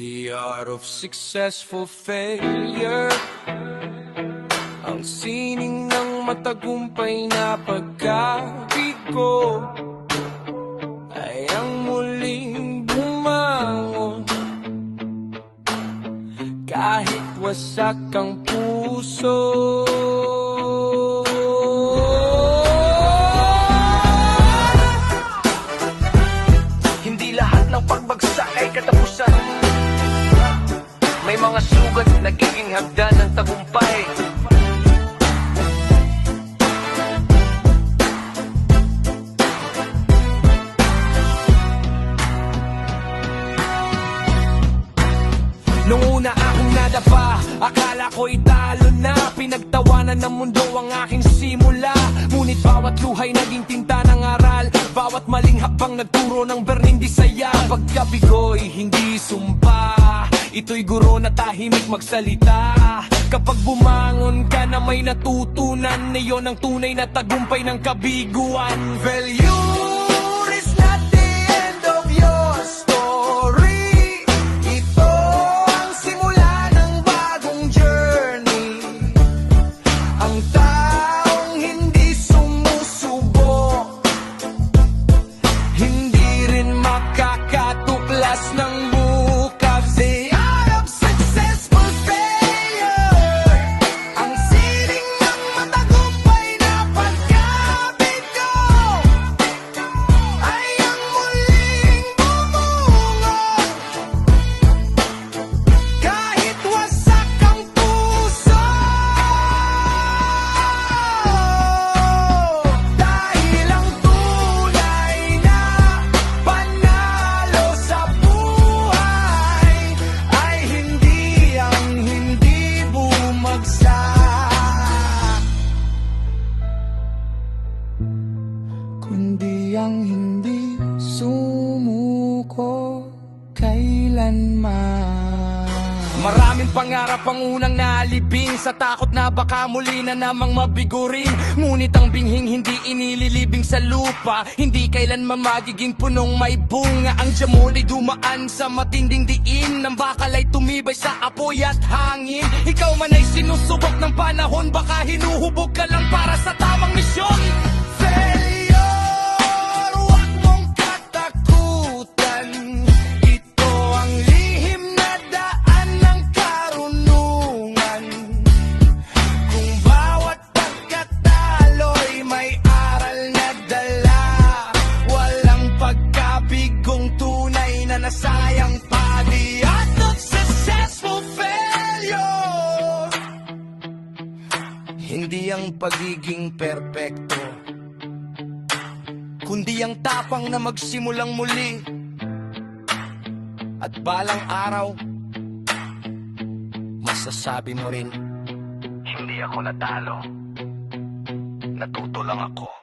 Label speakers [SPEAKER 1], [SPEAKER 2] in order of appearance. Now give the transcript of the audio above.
[SPEAKER 1] The art of successful failure, ang sining ng matagumpay na pagkabigo ay ang muling bumangon kahit wasak ang puso. Hindi lahat ng pagbagsak ay katapusan. May mga sugat nagiging hagdan ng tagumpay. Nung una akong nadapa, akala ko'y talo na. Pinagtawanan ng mundo ang aking simula. Ngunit bawat luhay naging tinta ng aral. Bawat maling hakbang nagturo ng berning di saya. Pagkabigo'y hindi sumpa, ito'y guro na tahimik magsalita. Kapag bumangon ka na may natutunan, iyon ang tunay na tagumpay ng kabiguan. Failure is not the end of your story. Ito ang simula ng bagong journey. Ang taong hindi sumusubok, hindi rin makakatuklas ng bukas. The art of successful failure, ang sining ng matagumpay na pagkabigo ay ang muling bumungon kahit wasak ang puso. Dahil ang tunay na panalo sa buhay ay hindi ang hindi bumagsak, kundi ang hindi sumuko kailanman. Maraming pangarap ang unang naalibing, sa takot na baka muli na namang mabigurin. Ngunit ang binhing hindi inililibing sa lupa, hindi kailanman magiging punong may bunga. Ang jamon ay dumaan sa matinding diin, ng bakal ay tumibay sa apoy at hangin. Ikaw man ay sinusubok ng panahon, baka hinuhubog ka lang para sa tamang misyon. Failure, huwag mong katakutan. Ito ang lihim na daan ng karunungan. Kung bawat pagkatalo'y may aral na dala, walang pagkabigong tunay na nasayang pa. The art of successful failure, hindi ang pagiging perpekto, kundi ang tapang na magsimulang muli. At balang araw, masasabi mo rin, hindi ako natalo, natuto lang ako.